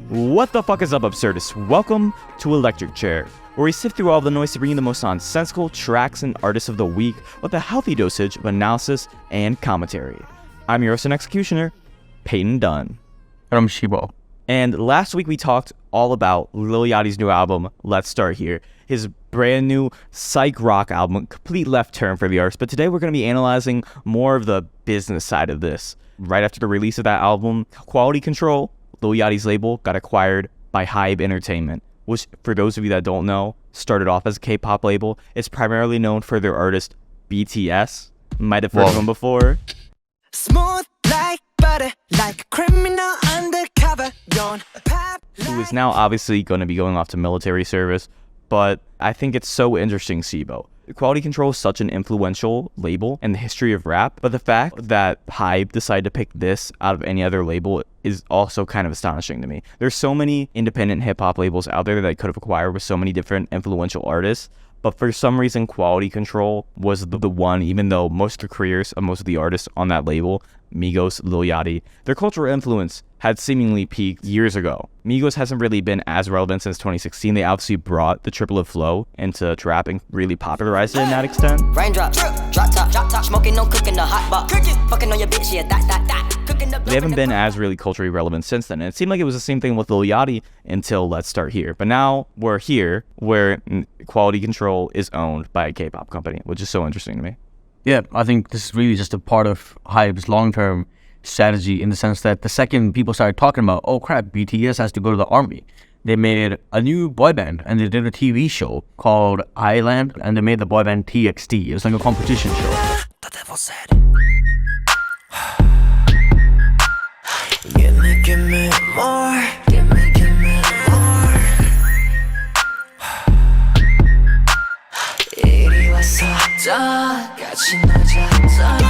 What the fuck is up, Absurdists? Welcome to Electric Chair, where we sift through all the noise to bring you the most nonsensical tracks and artists of the week with a healthy dosage of analysis and commentary. I'm your host and executioner, Payton Dunn. And I'm Shibo. And last week we talked all about Lil Yachty's new album, Let's Start Here, his brand new psych rock album, complete left turn for the artist. But today we're going to be analyzing more of the business side of this. Right after the release of that album, Quality Control, Lil Yachty's label, got acquired by HYBE Entertainment, which, for those of you that don't know, started off as a K-pop label. It's primarily known for their artist BTS. Might have heard of them before. Smooth like butter, like a criminal undercover. Who is now obviously going to be going off to military service. But I think it's so interesting, Shibo. Quality Control is such an influential label in the history of rap, but the fact that HYBE decided to pick this out of any other label is also kind of astonishing to me. There's so many independent hip-hop labels out there that I could have acquired with so many different influential artists, but for some reason Quality Control was the one, even though most of the careers of most of the artists on that label, Migos, Lil Yachty, their cultural influence had seemingly peaked years ago. Migos hasn't really been as relevant since 2016. They obviously brought the triplet flow into trap and really popularized it in that extent. Raindrops, drop top, smoking, no cooking, the hot pot, fucking on your bitch, yeah, that. They haven't been as really culturally relevant since then. And it seemed like it was the same thing with Lil Yachty until Let's Start Here. But now we're here where Quality Control is owned by a K-pop company, which is so interesting to me. Yeah, I think this is really just a part of HYBE's long-term strategy in the sense that the second people started talking about, oh crap, BTS has to go to the army, they made a new boy band and they did a TV show called Island and they made the boy band TXT. It was like a competition show. The devil said, give me more, give me more. 80 왔었다, 같이 놀자.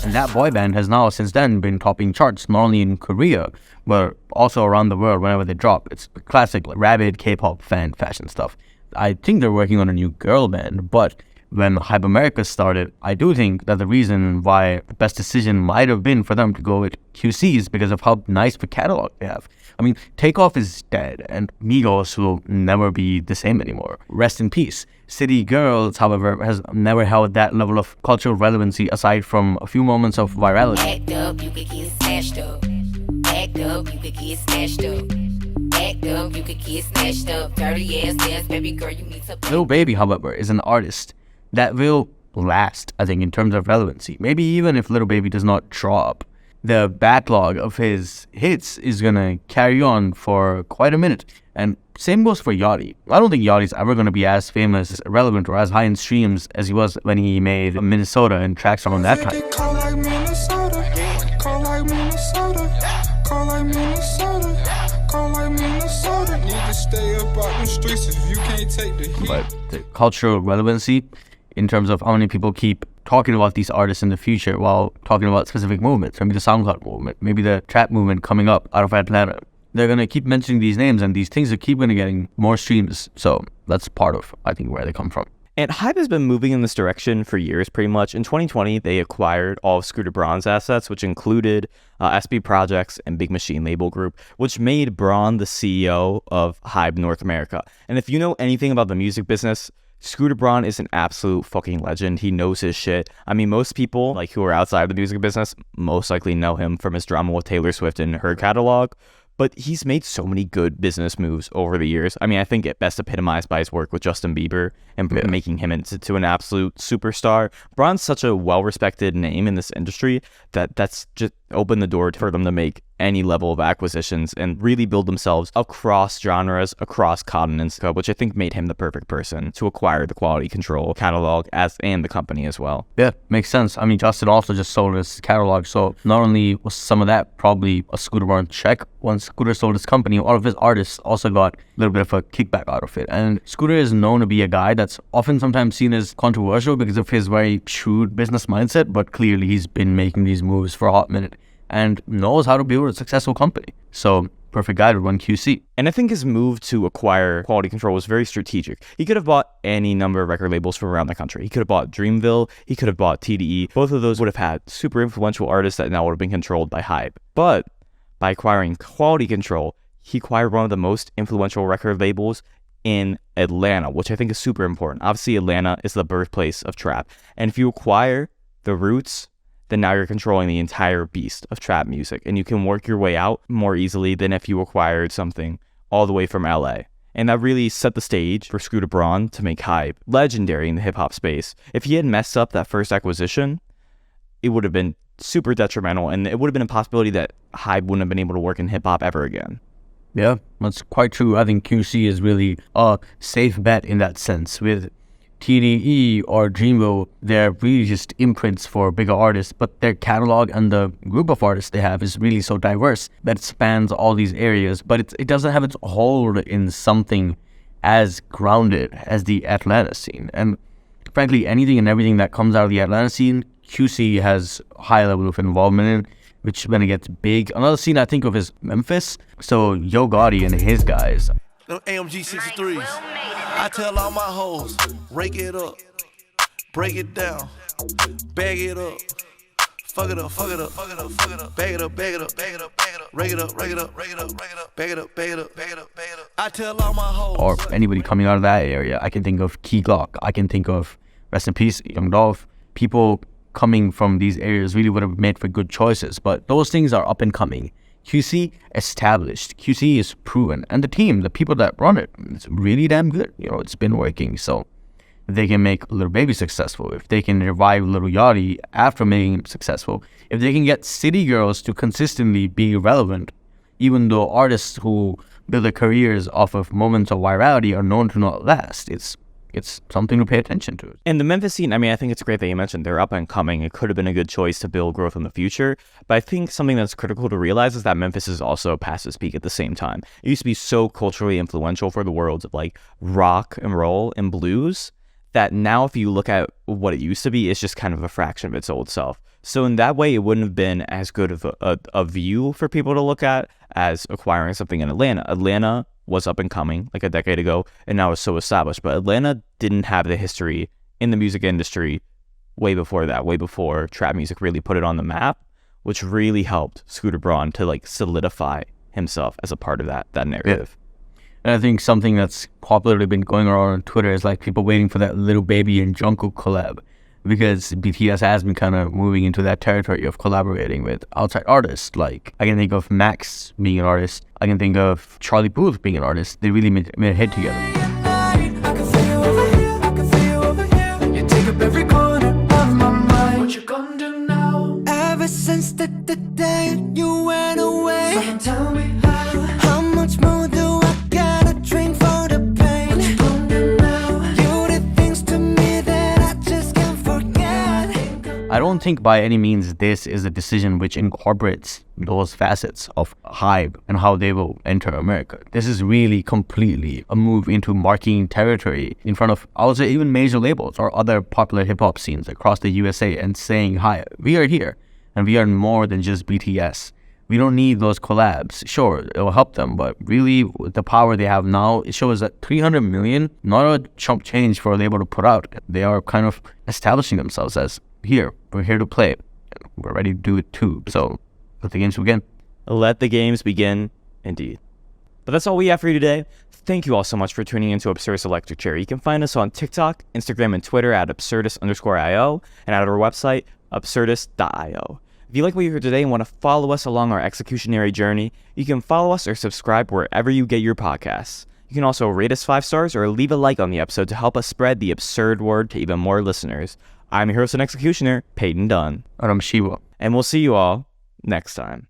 And that boy band has now since then been topping charts not only in Korea but also around the world whenever they drop. It's classic like, rabid K-pop fan fashion stuff. I think they're working on a new girl band, but when HYBE America started, I do think that the reason why the best decision might have been for them to go with QC is because of how nice of a catalog they have. I mean, Takeoff is dead, and Migos will never be the same anymore. Rest in peace. City Girls, however, has never held that level of cultural relevancy aside from a few moments of virality. Act up, you could get snatched up. Act up, you could get snatched up. Act up, you could get snatched up. Dirty ass dance, baby girl, you need to... Lil Baby, however, is an artist that will last, I think, in terms of relevancy. Maybe even if Lil Baby does not drop, the backlog of his hits is gonna carry on for quite a minute. And same goes for Yachty. I don't think Yachty's ever gonna be as famous, relevant, or as high in streams as he was when he made Minnesota and tracks around that time. Call like Minnesota, call like Minnesota, call like Minnesota, call like Minnesota. Need to stay up out the streets if you can't take the heat. But the cultural relevancy in terms of how many people keep talking about these artists in the future while talking about specific movements, maybe the SoundCloud movement, maybe the trap movement coming up out of Atlanta. They're going to keep mentioning these names and these things are keep going to getting more streams. So that's part of, I think, where they come from. And HYBE has been moving in this direction for years, pretty much. In 2020, they acquired all of Scooter Braun's assets, which included SB Projects and Big Machine Label Group, which made Braun the CEO of HYBE North America. And if you know anything about the music business, Scooter Braun is an absolute fucking legend. He knows his shit. I mean, most people like who are outside the music business most likely know him from his drama with Taylor Swift and her catalog. But he's made so many good business moves over the years. I mean, I think it best epitomized by his work with Justin Bieber and making him into an absolute superstar. Braun's such a well-respected name in this industry that's just opened the door for them to make any level of acquisitions and really build themselves across genres, across continents, which I think made him the perfect person to acquire the Quality Control catalog and the company as well. Yeah, makes sense. I mean, Justin also just sold his catalog, so not only was some of that probably a Scooter Braun check, once Scooter sold his company, all of his artists also got a little bit of a kickback out of it. And Scooter is known to be a guy that's often sometimes seen as controversial because of his very shrewd business mindset, but clearly he's been making these moves for a hot minute. and knows how to build a successful company. So perfect guy to run QC. And I think his move to acquire Quality Control was very strategic. He could have bought any number of record labels from around the country. He could have bought Dreamville. He could have bought TDE. Both of those would have had super influential artists that now would have been controlled by HYBE. But by acquiring Quality Control, he acquired one of the most influential record labels in Atlanta, which I think is super important. Obviously, Atlanta is the birthplace of trap. And if you acquire the roots, then now you're controlling the entire beast of trap music. And you can work your way out more easily than if you acquired something all the way from LA. And that really set the stage for Scooter Braun to make HYBE legendary in the hip-hop space. If he had messed up that first acquisition, it would have been super detrimental, and it would have been a possibility that HYBE wouldn't have been able to work in hip-hop ever again. Yeah, that's quite true. I think QC is really a safe bet in that sense. With TDE or Dreamville, they're really just imprints for bigger artists, but their catalog and the group of artists they have is really so diverse that it spans all these areas, but it doesn't have its hold in something as grounded as the Atlanta scene. And frankly, anything and everything that comes out of the Atlanta scene, QC has a high level of involvement in, which when it gets big. Another scene I think of is Memphis. So Yo Gotti and his guys. Them AMG 63s. I tell all my hoes, rake it up, break it down, bag it up, fuck it up, fuck it up, fuck it up, fuck it up, bag it up, bag it up, bag it up, bag it up, rake it up, rake it up, rake it up, rake it up, bag it up, bag it up, bag it up, bag it up. I tell all my hoes. Or anybody coming out of that area. I can think of Key Glock. I can think of, rest in peace, Young Dolph. People coming from these areas really would have made for good choices, but those things are up and coming. QC established, QC is proven, and the team, the people that run it, it's really damn good. You know, it's been working. So if they can make Lil Baby successful, if they can revive Lil Yachty after making him successful, if they can get city girls to consistently be relevant, even though artists who build their careers off of moments of virality are known to not last, it's something to pay attention to. And the Memphis scene, I mean, I think it's great that you mentioned they're up and coming. It could have been a good choice to build growth in the future. But I think something that's critical to realize is that Memphis is also past its peak at the same time. It used to be so culturally influential for the worlds of like rock and roll and blues that now if you look at what it used to be, it's just kind of a fraction of its old self. So in that way, it wouldn't have been as good of a view for people to look at as acquiring something in Atlanta. Atlanta was up and coming like a decade ago, and now is so established. But Atlanta didn't have the history in the music industry way before that, way before trap music really put it on the map, which really helped Scooter Braun to like solidify himself as a part of that narrative. Yeah. And I think something that's popularly been going around on Twitter is like people waiting for that Lil Baby and Jungkook collab, because BTS has been kind of moving into that territory of collaborating with outside artists. Like, I can think of Max being an artist. I can think of Charlie Puth being an artist. They really made a hit together. Ever since the day you went away, tell me how much more do I gotta drink for the pain? You did things to me that I just can't forget. I don't think by any means this is a decision which incorporates those facets of HYBE and how they will enter America. This is really completely a move into marking territory in front of, I would say, even major labels or other popular hip-hop scenes across the USA and saying, hi, we are here and we are more than just BTS. We don't need those collabs. Sure, it will help them, but really with the power they have now, it shows that 300 million, not a chump change for a label to put out. They are kind of establishing themselves as, here, we're here to play. We're ready to do it too. So let the games begin. Let the games begin, indeed. But that's all we have for you today. Thank you all so much for tuning into Absurdist Electric Chair. You can find us on TikTok, Instagram, and Twitter at Absurdist_IO and at our website, Absurdist.io. If you like what you heard today and want to follow us along our executionary journey, you can follow us or subscribe wherever you get your podcasts. You can also rate us 5 stars or leave a like on the episode to help us spread the absurd word to even more listeners. I'm your host and executioner, Payton Dunn. And I'm Shibo. And we'll see you all next time.